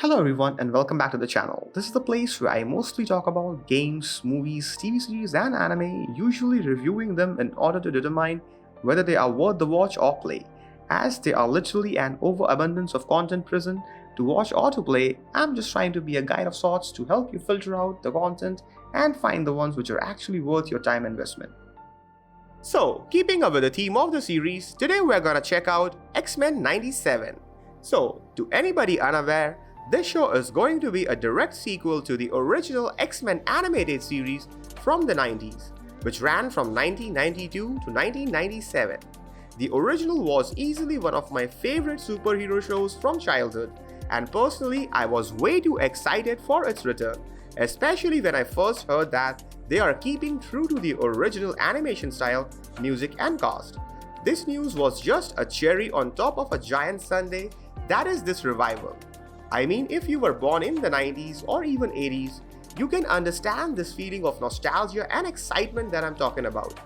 Hello everyone and welcome back to the channel. This is the place where I mostly talk about games, movies, TV series and anime, usually reviewing them in order to determine whether they are worth the watch or play. As there are literally an overabundance of content present to watch or to play, I'm just trying to be a guide of sorts to help you filter out the content and find the ones which are actually worth your time investment. So, keeping up with the theme of the series, today we're gonna check out X-Men 97. So, to anybody unaware, this show is going to be a direct sequel to the original X-Men animated series from the 90s, which ran from 1992 to 1997. The original was easily one of my favorite superhero shows from childhood, and personally I was way too excited for its return, especially when I first heard that they are keeping true to the original animation style, music and cast. This news was just a cherry on top of a giant sundae that is this revival. I mean, if you were born in the 90s or even 80s, you can understand this feeling of nostalgia and excitement that I'm talking about.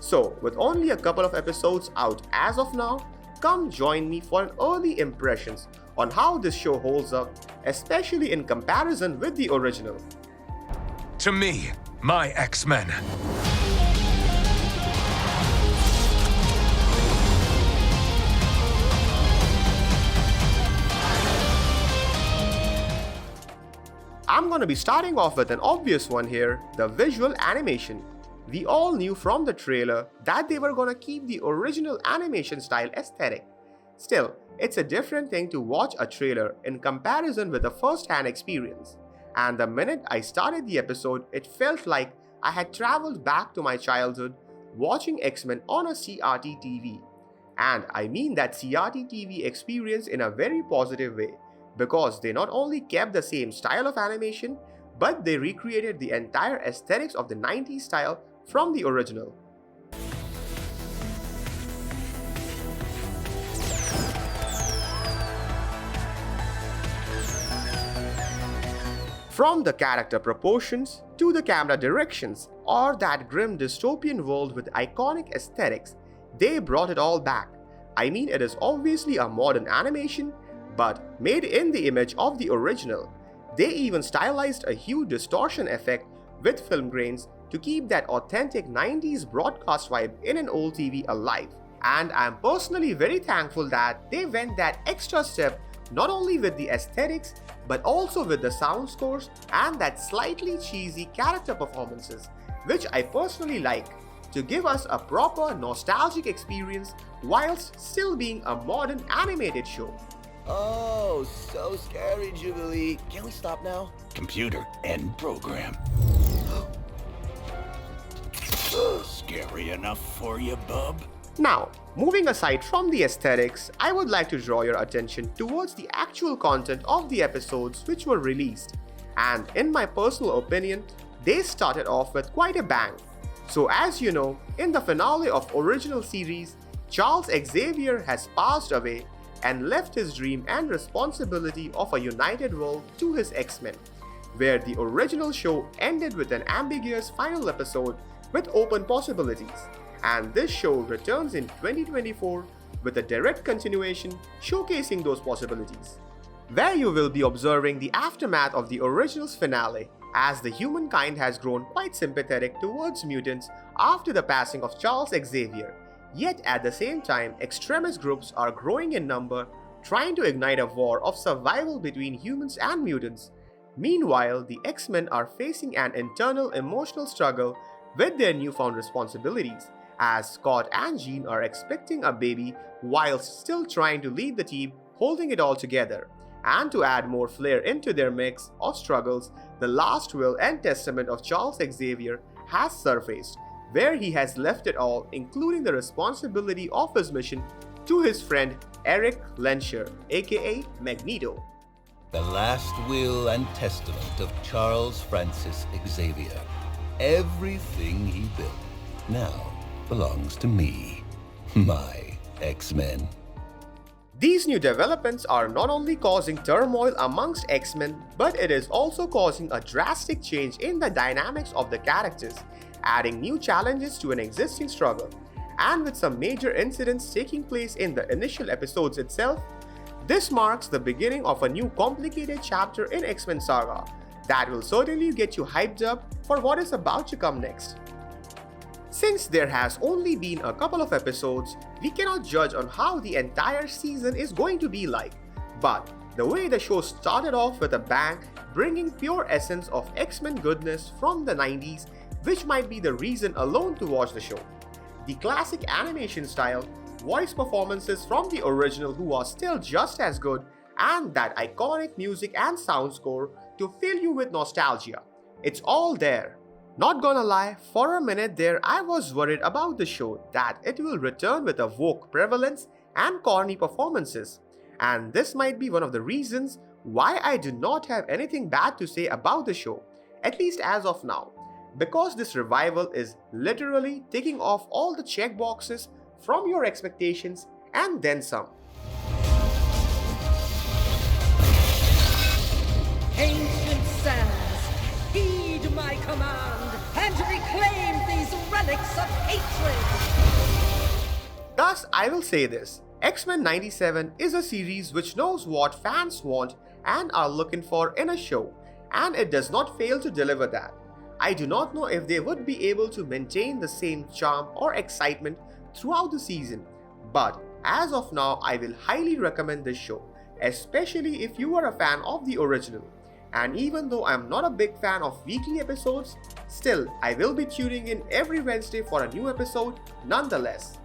So, with only a couple of episodes out as of now, come join me for an early impressions on how this show holds up, especially in comparison with the original. To me, my X-Men. I'm gonna be starting off with an obvious one here, the visual animation. We all knew from the trailer that they were gonna keep the original animation style aesthetic. Still, it's a different thing to watch a trailer in comparison with a first-hand experience. And the minute I started the episode, it felt like I had traveled back to my childhood watching X-Men on a CRT TV. And I mean that CRT TV experience in a very positive way, because they not only kept the same style of animation, but they recreated the entire aesthetics of the 90s style from the original. From the character proportions to the camera directions or that grim dystopian world with iconic aesthetics, they brought it all back. I mean, it is obviously a modern animation, but made in the image of the original. They even stylized a huge distortion effect with film grains to keep that authentic 90s broadcast vibe in an old TV alive. And I'm personally very thankful that they went that extra step not only with the aesthetics but also with the sound scores and that slightly cheesy character performances, which I personally like, to give us a proper nostalgic experience whilst still being a modern animated show. Oh, so scary, Jubilee. Can we stop now? Computer, end program. Scary enough for you, bub? Now, moving aside from the aesthetics, I would like to draw your attention towards the actual content of the episodes which were released. And in my personal opinion, they started off with quite a bang. So as you know, in the finale of original series, Charles Xavier has passed away and left his dream and responsibility of a united world to his X-Men, where the original show ended with an ambiguous final episode with open possibilities. And this show returns in 2024 with a direct continuation showcasing those possibilities, where you will be observing the aftermath of the original's finale, as the humankind has grown quite sympathetic towards mutants after the passing of Charles Xavier. Yet at the same time, extremist groups are growing in number, trying to ignite a war of survival between humans and mutants. Meanwhile, the X-Men are facing an internal emotional struggle with their newfound responsibilities, as Scott and Jean are expecting a baby whilst still trying to lead the team, holding it all together. And to add more flair into their mix of struggles, the last will and testament of Charles Xavier has surfaced, where he has left it all, including the responsibility of his mission, to his friend Eric Lensher, aka Magneto. The last will and testament of Charles Francis Xavier. Everything he built now belongs to me, my X-Men. These new developments are not only causing turmoil amongst X-Men, but it is also causing a drastic change in the dynamics of the characters, adding new challenges to an existing struggle. And with some major incidents taking place in the initial episodes itself, This marks the beginning of a new complicated chapter in X-Men saga that will certainly get you hyped up for what is about to come next. Since there has only been a couple of episodes, we cannot judge on how the entire season is going to be like, but the way the show started off with a bang, bringing pure essence of X-Men goodness from the 90s, which might be the reason alone to watch the show. The classic animation style, voice performances from the original who are still just as good, and that iconic music and sound score to fill you with nostalgia. It's all there. Not gonna lie, for a minute there I was worried about the show that it will return with a woke prevalence and corny performances. And this might be one of the reasons why I do not have anything bad to say about the show, at least as of now. Because this revival is literally ticking off all the check boxes from your expectations and then some. Ancient sands, heed my command and reclaim these relics of hatred! Thus, I will say this. X-Men 97 is a series which knows what fans want and are looking for in a show, and it does not fail to deliver that. I do not know if they would be able to maintain the same charm or excitement throughout the season, but as of now, I will highly recommend this show, especially if you are a fan of the original. And even though I am not a big fan of weekly episodes, still I will be tuning in every Wednesday for a new episode nonetheless.